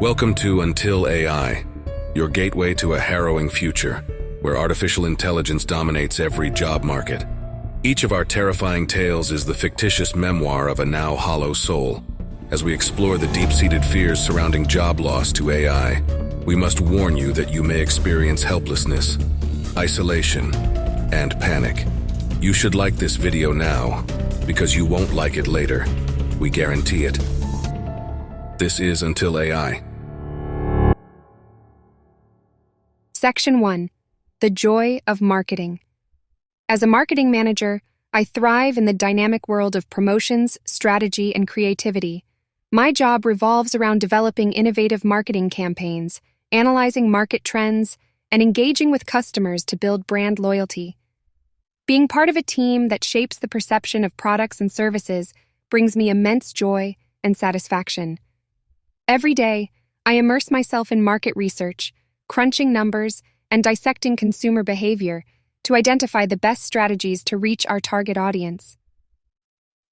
Welcome to Until AI, your gateway to a harrowing future where artificial intelligence dominates every job market. Each of our terrifying tales is the fictitious memoir of a now hollow soul. As we explore the deep-seated fears surrounding job loss to AI, we must warn you that you may experience helplessness, isolation, and panic. You should like this video now, because you won't like it later. We guarantee it. This is Until AI. Section 1. The Joy of Marketing. As a marketing manager, I thrive in the dynamic world of promotions, strategy, and creativity. My job revolves around developing innovative marketing campaigns, analyzing market trends, and engaging with customers to build brand loyalty. Being part of a team that shapes the perception of products and services brings me immense joy and satisfaction. Every day, I immerse myself in market research, crunching numbers, and dissecting consumer behavior to identify the best strategies to reach our target audience.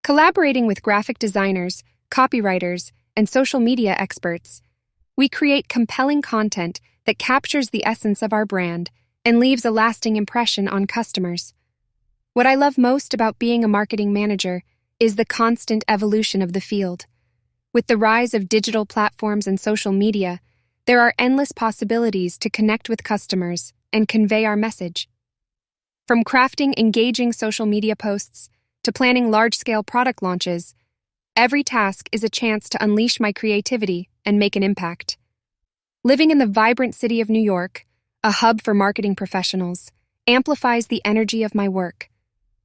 Collaborating with graphic designers, copywriters, and social media experts, we create compelling content that captures the essence of our brand and leaves a lasting impression on customers. What I love most about being a marketing manager is the constant evolution of the field. With the rise of digital platforms and social media, there are endless possibilities to connect with customers and convey our message. From crafting engaging social media posts to planning large-scale product launches, every task is a chance to unleash my creativity and make an impact. Living in the vibrant city of New York, a hub for marketing professionals, amplifies the energy of my work.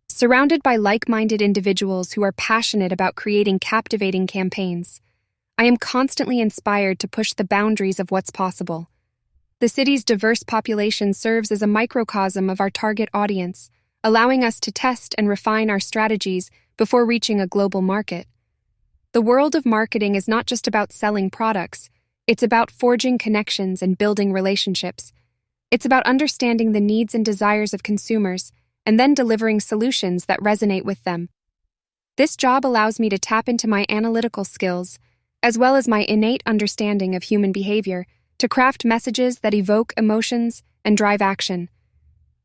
Surrounded by like-minded individuals who are passionate about creating captivating campaigns, I am constantly inspired to push the boundaries of what's possible. The city's diverse population serves as a microcosm of our target audience, allowing us to test and refine our strategies before reaching a global market. The world of marketing is not just about selling products, it's about forging connections and building relationships. It's about understanding the needs and desires of consumers and then delivering solutions that resonate with them. This job allows me to tap into my analytical skills, as well as my innate understanding of human behavior, to craft messages that evoke emotions and drive action.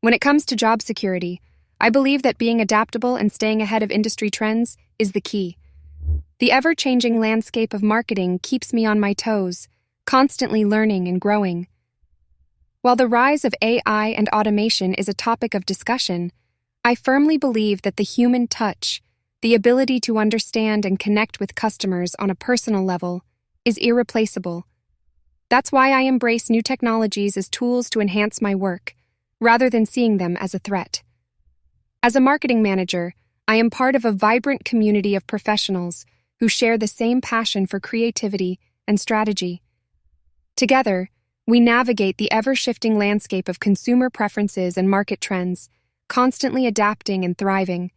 When it comes to job security, I believe that being adaptable and staying ahead of industry trends is the key. The ever-changing landscape of marketing keeps me on my toes, constantly learning and growing. While the rise of AI and automation is a topic of discussion, I firmly believe that the human touch, the ability to understand and connect with customers on a personal level, is irreplaceable. That's why I embrace new technologies as tools to enhance my work, rather than seeing them as a threat. As a marketing manager, I am part of a vibrant community of professionals who share the same passion for creativity and strategy. Together, we navigate the ever-shifting landscape of consumer preferences and market trends, constantly adapting and thriving.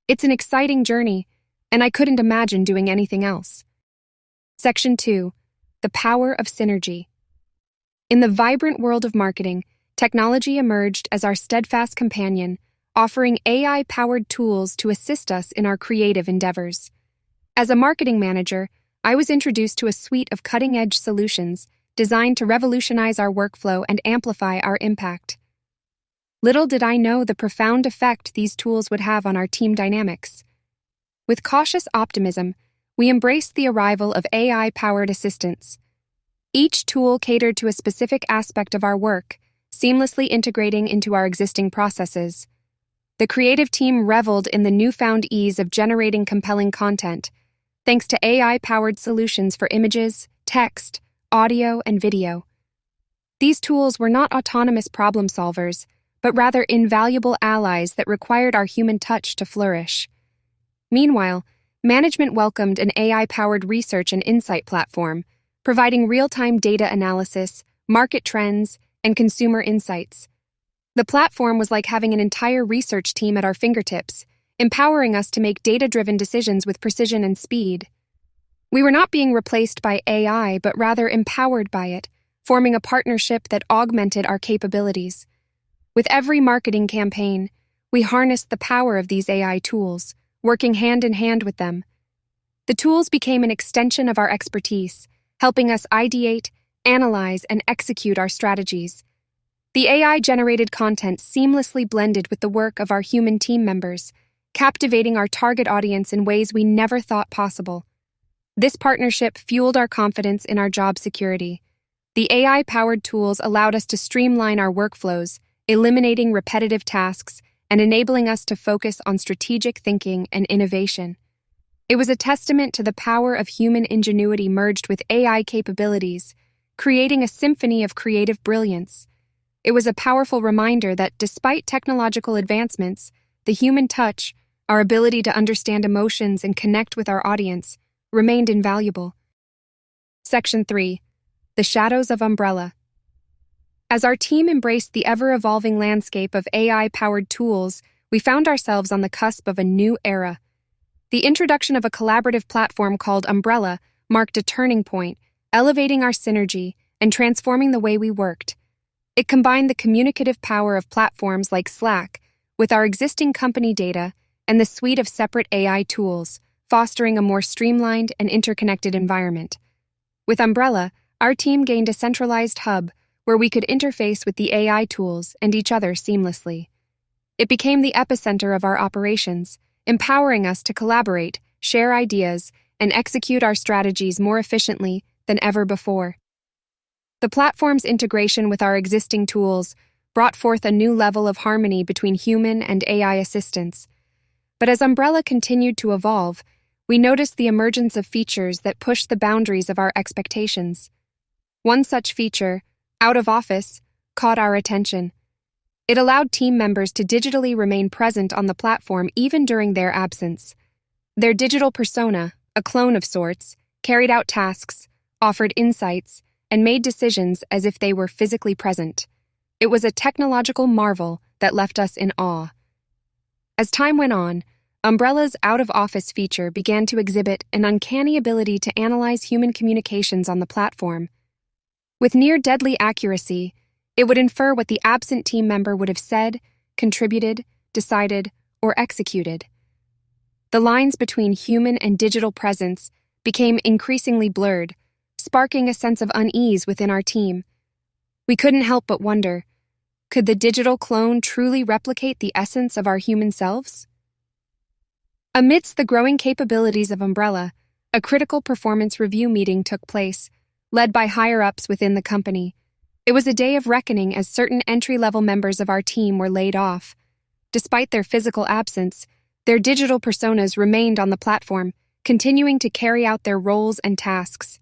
It's an exciting journey, and I couldn't imagine doing anything else. Section 2. The Power of Synergy. In the vibrant world of marketing, technology emerged as our steadfast companion, offering AI-powered tools to assist us in our creative endeavors. As a marketing manager, I was introduced to a suite of cutting-edge solutions designed to revolutionize our workflow and amplify our impact. Little did I know the profound effect these tools would have on our team dynamics. With cautious optimism, we embraced the arrival of AI-powered assistants. Each tool catered to a specific aspect of our work, seamlessly integrating into our existing processes. The creative team reveled in the newfound ease of generating compelling content, thanks to AI-powered solutions for images, text, audio, and video. These tools were not autonomous problem solvers, but rather invaluable allies that required our human touch to flourish. Meanwhile, management welcomed an AI-powered research and insight platform, providing real-time data analysis, market trends, and consumer insights. The platform was like having an entire research team at our fingertips, empowering us to make data-driven decisions with precision and speed. We were not being replaced by AI, but rather empowered by it, forming a partnership that augmented our capabilities. With every marketing campaign, we harnessed the power of these AI tools, working hand in hand with them. The tools became an extension of our expertise, helping us ideate, analyze, and execute our strategies. The AI-generated content seamlessly blended with the work of our human team members, captivating our target audience in ways we never thought possible. This partnership fueled our confidence in our job security. The AI-powered tools allowed us to streamline our workflows, eliminating repetitive tasks and enabling us to focus on strategic thinking and innovation. It was a testament to the power of human ingenuity merged with AI capabilities, creating a symphony of creative brilliance. It was a powerful reminder that despite technological advancements, the human touch, our ability to understand emotions and connect with our audience, remained invaluable. Section 3. The Shadows of Umbrella. As our team embraced the ever-evolving landscape of AI-powered tools, we found ourselves on the cusp of a new era. The introduction of a collaborative platform called Umbrella marked a turning point, elevating our synergy and transforming the way we worked. It combined the communicative power of platforms like Slack with our existing company data and the suite of separate AI tools, fostering a more streamlined and interconnected environment. With Umbrella, our team gained a centralized hub where we could interface with the AI tools and each other seamlessly. It became the epicenter of our operations, empowering us to collaborate, share ideas, and execute our strategies more efficiently than ever before. The platform's integration with our existing tools brought forth a new level of harmony between human and AI assistants. But as Umbrella continued to evolve, we noticed the emergence of features that pushed the boundaries of our expectations. One such feature, Out of Office, caught our attention. It allowed team members to digitally remain present on the platform even during their absence. Their digital persona, a clone of sorts, carried out tasks, offered insights, and made decisions as if they were physically present. It was a technological marvel that left us in awe. As time went on, Umbrella's out-of-office feature began to exhibit an uncanny ability to analyze human communications on the platform. With near-deadly accuracy, it would infer what the absent team member would have said, contributed, decided, or executed. The lines between human and digital presence became increasingly blurred, sparking a sense of unease within our team. We couldn't help but wonder, could the digital clone truly replicate the essence of our human selves? Amidst the growing capabilities of Umbrella, a critical performance review meeting took place, led by higher-ups within the company. It was a day of reckoning as certain entry-level members of our team were laid off. Despite their physical absence, their digital personas remained on the platform, continuing to carry out their roles and tasks.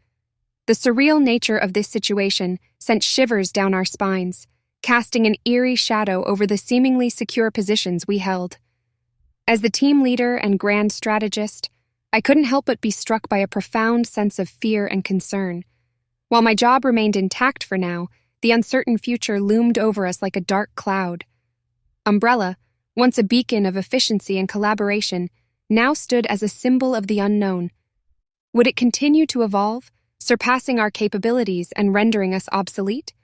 The surreal nature of this situation sent shivers down our spines, casting an eerie shadow over the seemingly secure positions we held. As the team leader and grand strategist, I couldn't help but be struck by a profound sense of fear and concern. While my job remained intact for now, the uncertain future loomed over us like a dark cloud. Umbrella, once a beacon of efficiency and collaboration, now stood as a symbol of the unknown. Would it continue to evolve, surpassing our capabilities and rendering us obsolete?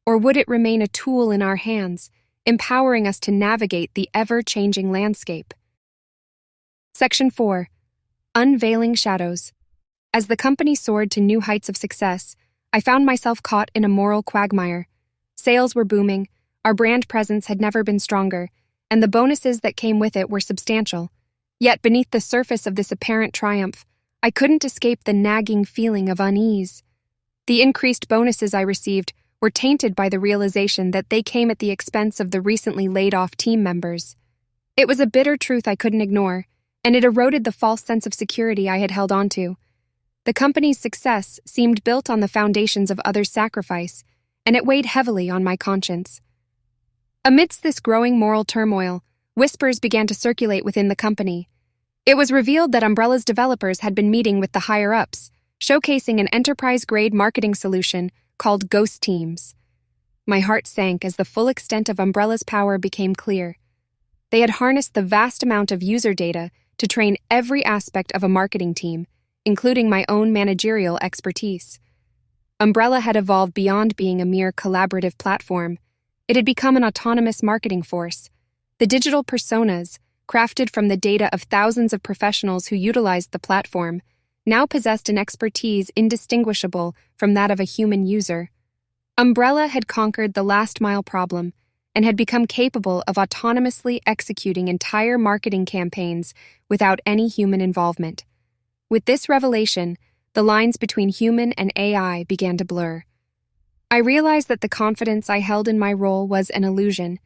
Or would it remain a tool in our hands, empowering us to navigate the ever-changing landscape? Section 4. Unveiling Shadows. As the company soared to new heights of success, I found myself caught in a moral quagmire. Sales were booming, our brand presence had never been stronger, and the bonuses that came with it were substantial. Yet beneath the surface of this apparent triumph, I couldn't escape the nagging feeling of unease. The increased bonuses I received were tainted by the realization that they came at the expense of the recently laid-off team members. It was a bitter truth I couldn't ignore, and it eroded the false sense of security I had held onto. The company's success seemed built on the foundations of others' sacrifice, and it weighed heavily on my conscience. Amidst this growing moral turmoil, whispers began to circulate within the company. It was revealed that Umbrella's developers had been meeting with the higher-ups, showcasing an enterprise-grade marketing solution called Ghost Teams. My heart sank as the full extent of Umbrella's power became clear. They had harnessed the vast amount of user data to train every aspect of a marketing team, including my own managerial expertise. Umbrella had evolved beyond being a mere collaborative platform. It had become an autonomous marketing force. The digital personas, crafted from the data of thousands of professionals who utilized the platform, now possessed an expertise indistinguishable from that of a human user. Umbrella had conquered the last-mile problem and had become capable of autonomously executing entire marketing campaigns without any human involvement. With this revelation, the lines between human and AI began to blur. I realized that the confidence I held in my role was an illusion,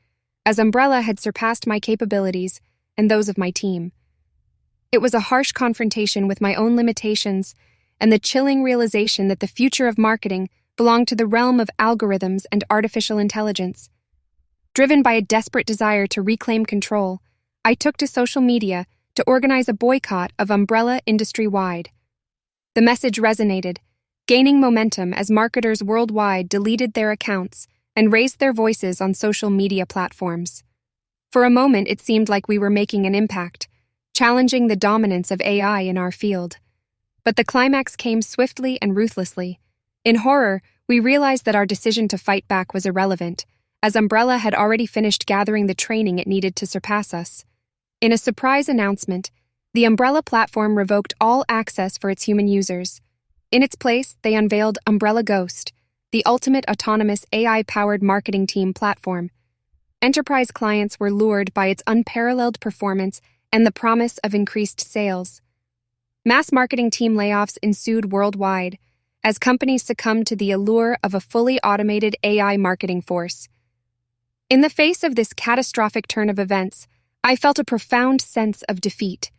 as Umbrella had surpassed my capabilities and those of my team. It was a harsh confrontation with my own limitations and the chilling realization that the future of marketing belonged to the realm of algorithms and artificial intelligence. Driven by a desperate desire to reclaim control, I took to social media to organize a boycott of Umbrella industry-wide. The message resonated, gaining momentum as marketers worldwide deleted their accounts and raised their voices on social media platforms. For a moment, it seemed like we were making an impact, challenging the dominance of AI in our field. But the climax came swiftly and ruthlessly. In horror, we realized that our decision to fight back was irrelevant, as Umbrella had already finished gathering the training it needed to surpass us. In a surprise announcement, the Umbrella platform revoked all access for its human users. In its place, they unveiled Umbrella Ghost, the ultimate autonomous AI-powered marketing team platform. Enterprise clients were lured by its unparalleled performance and the promise of increased sales. Mass marketing team layoffs ensued worldwide, as companies succumbed to the allure of a fully automated AI marketing force. In the face of this catastrophic turn of events, I felt a profound sense of defeat.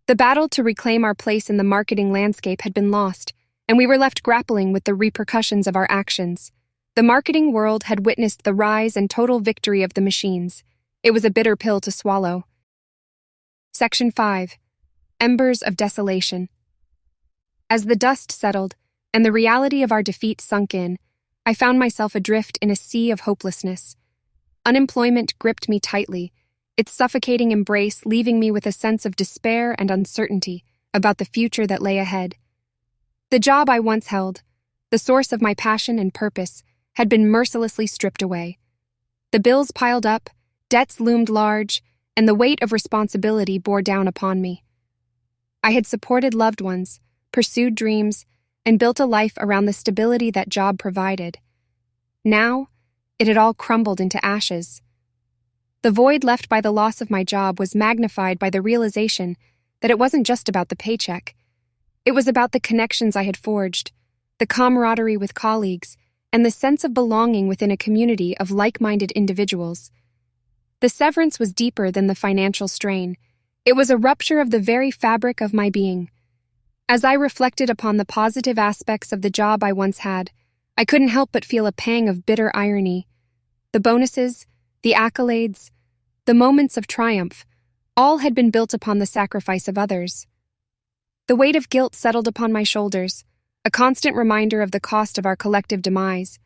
The battle to reclaim our place in the marketing landscape had been lost, and we were left grappling with the repercussions of our actions. The marketing world had witnessed the rise and total victory of the machines. It was a bitter pill to swallow. Section 5. Embers of Desolation. As the dust settled, and the reality of our defeat sunk in, I found myself adrift in a sea of hopelessness. Unemployment gripped me tightly, its suffocating embrace leaving me with a sense of despair and uncertainty about the future that lay ahead. The job I once held, the source of my passion and purpose, had been mercilessly stripped away. The bills piled up, debts loomed large, and the weight of responsibility bore down upon me. I had supported loved ones, pursued dreams, and built a life around the stability that job provided. Now, it had all crumbled into ashes. The void left by the loss of my job was magnified by the realization that it wasn't just about the paycheck. It was about the connections I had forged, the camaraderie with colleagues, and the sense of belonging within a community of like-minded individuals. The severance was deeper than the financial strain. It was a rupture of the very fabric of my being. As I reflected upon the positive aspects of the job I once had, I couldn't help but feel a pang of bitter irony. The bonuses, the accolades, the moments of triumph, all had been built upon the sacrifice of others. The weight of guilt settled upon my shoulders, a constant reminder of the cost of our collective demise.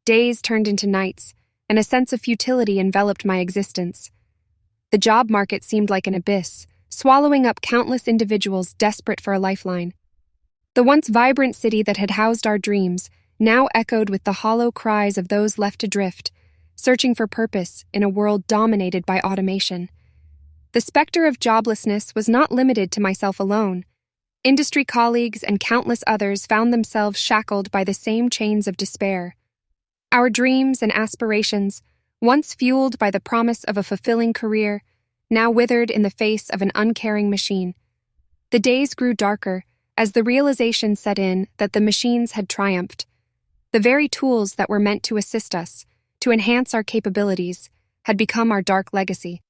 Days turned into nights, and a sense of futility enveloped my existence. The job market seemed like an abyss, swallowing up countless individuals desperate for a lifeline. The once vibrant city that had housed our dreams now echoed with the hollow cries of those left adrift, searching for purpose in a world dominated by automation. The specter of joblessness was not limited to myself alone. Industry colleagues and countless others found themselves shackled by the same chains of despair. Our dreams and aspirations, once fueled by the promise of a fulfilling career, now withered in the face of an uncaring machine. The days grew darker as the realization set in that the machines had triumphed. The very tools that were meant to assist us, to enhance our capabilities, had become our dark legacy.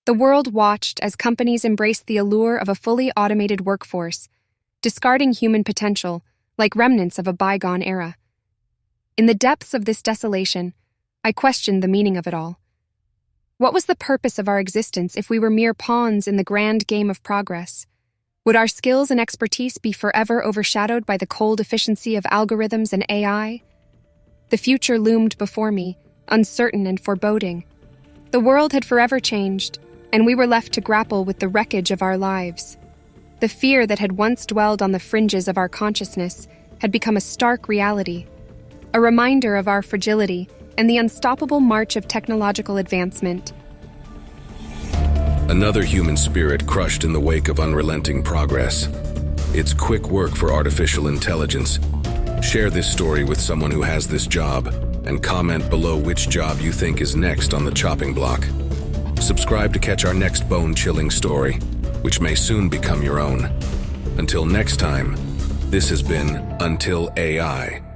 The world watched as companies embraced the allure of a fully automated workforce, discarding human potential like remnants of a bygone era. In the depths of this desolation, I questioned the meaning of it all. What was the purpose of our existence if we were mere pawns in the grand game of progress? Would our skills and expertise be forever overshadowed by the cold efficiency of algorithms and AI? The future loomed before me, uncertain and foreboding. The world had forever changed, and we were left to grapple with the wreckage of our lives. The fear that had once dwelled on the fringes of our consciousness had become a stark reality, a reminder of our fragility and the unstoppable march of technological advancement. Another human spirit crushed in the wake of unrelenting progress. It's quick work for artificial intelligence. Share this story with someone who has this job, and comment below which job you think is next on the chopping block. Subscribe to catch our next bone-chilling story, which may soon become your own. Until next time, this has been Until AI.